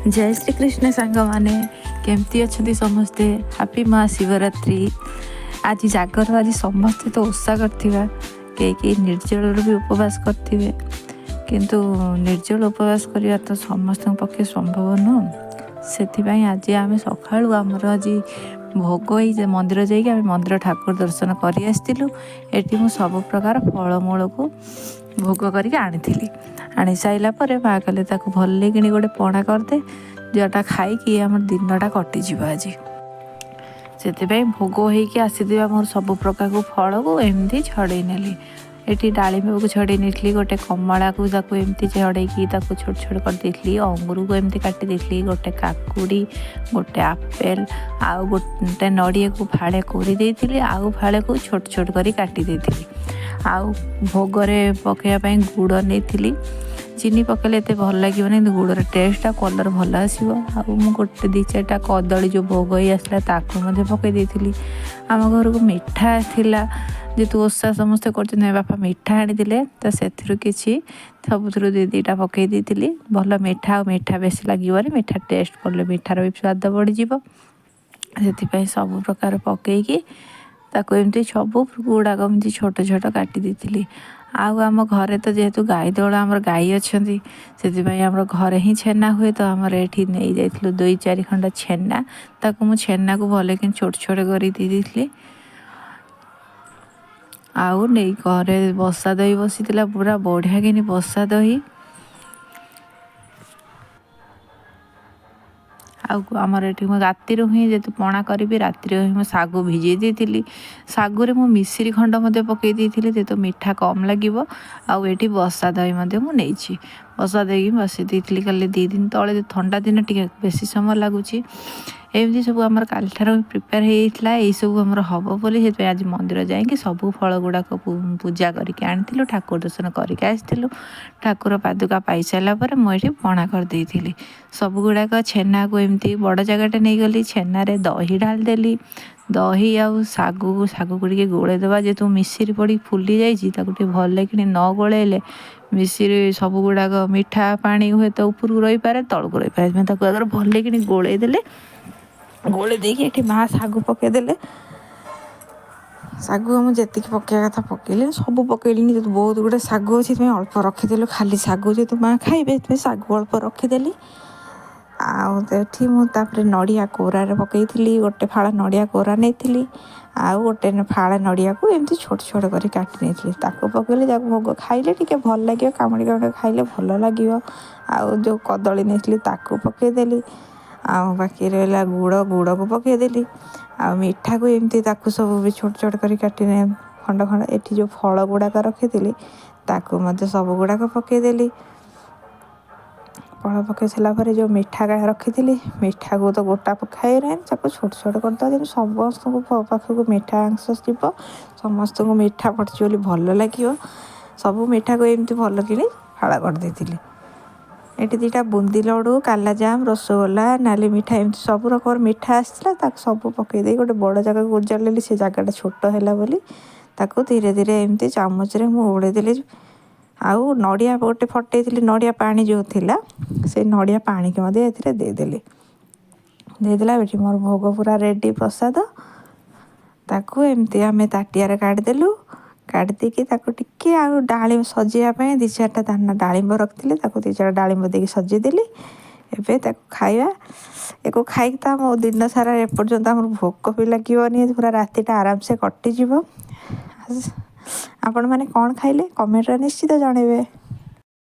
जय श्री कृष्ण सांग माने केमती अच्छा समस्ते हैप्पी महाशिवरात्रि। आज जागर आज समस्ते तो ओषा करथिबा के निर्जल भी उपवास करथिबे किंतु निर्जल उपवास करिया तो समस्त पक्षे संभव नुह। से आज आम सकाळु आमर आज भोग ही मंदिर जाइए आम मंदिर ठाकुर दर्शन कर आसलु। एटी मु सब प्रकार फलमूल को भोग करके आनी साइला पर माँ कहले ताको भल कि गोटे पणा करदे जोटा खाई आम दिनटा कटिज। आज से भोग होइकी आसीथिबा मोर सब प्रकार को फल को एमती छड़े नेली। एटी डालिंब को छड़े नहीं गोटे कमला को एमती छड़े छोट छोट कर देली। अंगूर को एमती काटी देली। गोटे काकुड़ी गोटे आपेल आउ गोटे नड़िया को फाड़े कोरी देइथिली आउ फाड़े को छोट छोट करी काटी देइथिली। आउ भोगरे पकेया गुड़ नहीं चीनी पकेले एत भल लगे गुड़र टेस्ट कलर भल आसो। गोटे दी चार्टा कदली जो भोग ही आसला ताकू पकई देइथिली। आम घर को मिठा थिला जेतु ओषा समस्ते कर बापा मिठा आनी तो से किसी सबुथु दी दीटा पकई देइथिली। भल मिठा मिठा बेसी लगे मिठा टेस्ट पड़े मिठार भी स्वाद बढ़ी से सब प्रकार पकईकी ताको एमती सब गुड़ाक एमती छोट छोट काटी देइथिली। आउ आम घरे तो जेहेतु गाई दल आम गाई अच्छा से आम घरे ही छेना हुए तो आम ये नहीं जाइलु 2-4 खंड छेना ताको मु छेना को भले कि छोट छोट कर देइथिली। आउ नहीं घरे बसा दही बसी पूरा बढ़िया कि बसा दही। आमर ये राति ही जेतु पणा करी राति ही सागु भिजे देती। सागुरे मु मिश्री खंड पकई देती जेतु मिठा कम लगे। आठी बसा दही मुझे बसा दही बसई देती कल 2 दिन तले ठंडा दिन टे बेसी समय लगुच। एमती सब आम काल प्रिपेयर होता यही सब आम हम बोली आज मंदिर जाकि सब फल गुड़ाक पूजा करके आनी ठाकुर दर्शन करके आसलु। ठाकुर पादुका पाई सारा पर मुझे पणा करदेली। सब गुड़ाक छेना को एमती बड़ जगटे नहीं गली छेना दही ढालदेली। दही आउ सागु को गोले देवा जेतु मिश्री पड़ी फुली जाइए भल कि न गोलेले मिश्री सब गुड़ाक मिठा पानी हुए तो ऊपर रही पारे तल को रही पारे अगर भल कि गोले देले गोले देकी ये माँ सागु पकईदे। सागु आम जी पकड़ा कथा पकईले सब पकईली बहुत गुड़े सागु अच्छी अल्प रखीदेलु खाली सागु जेतु माँ खाइबे सागु अल्प रखीदेली। आठी मुझे नड़िया कोरार पकई गोटे फाड़ा नड़िया कोरा नहीं आउ गोटे फाड़ा नड़िया को एमती छोट छोट कर काटी नहीं ताको पकईले भोग खाइले टिके भल लगे कामुड़ी कामुड़ी खाइले भल लगे। आउ जो कदली नहीं ताको पकईदेली। आउ बाकी रहा गुड़ को पकईदेली। आ मिठा को एमती सब भी छोट छोट कर काटी खंड खंड एटी जो फल गुड़ाक रखी ताकू मत सब गुड़ाक पकईदेली। फल पकई सारापर जो मिठा रखी मिठा को तो गोटा खाए ना छोट छोट करदे समस्त पाखक मिठा अंश जीव समस्त को मिठा पड़े भल लगे। सब मिठा को एमती भल कि फाड़ा करदेली। ये 2टा बुंदी लड्डू कालाजाम रसगोला नाली मिठा एमती सब रकम मिठा आसाला सब पकईदे गोटे बड़ जगह को उजाड़ी से जगटा छोट है बोली धीरे धीरे एमती चामच ओढ़ेदेली। आउ नड़िया गोटे फटई नड़िया पानी जो थिला से नड़िया पानी के देदेली देदेला बेटी मोर भोग पूरा रेडी प्रसाद ताकू एमती आम ताटिया काटिदेलु। काटिदेकी टिके आउ डालिम सजाइवाई 2-4टा दाना डालिंब रखी 2-4 डालिंब देकी सजेदेली। एबे खाइबा एको खाई तो मो दिन सारा एपर्यंत आम भोक भी लगे पूरा रातिटा आराम से कटिज। आपण मैंने कौन खाइले कमेंट निश्चित जनइबे।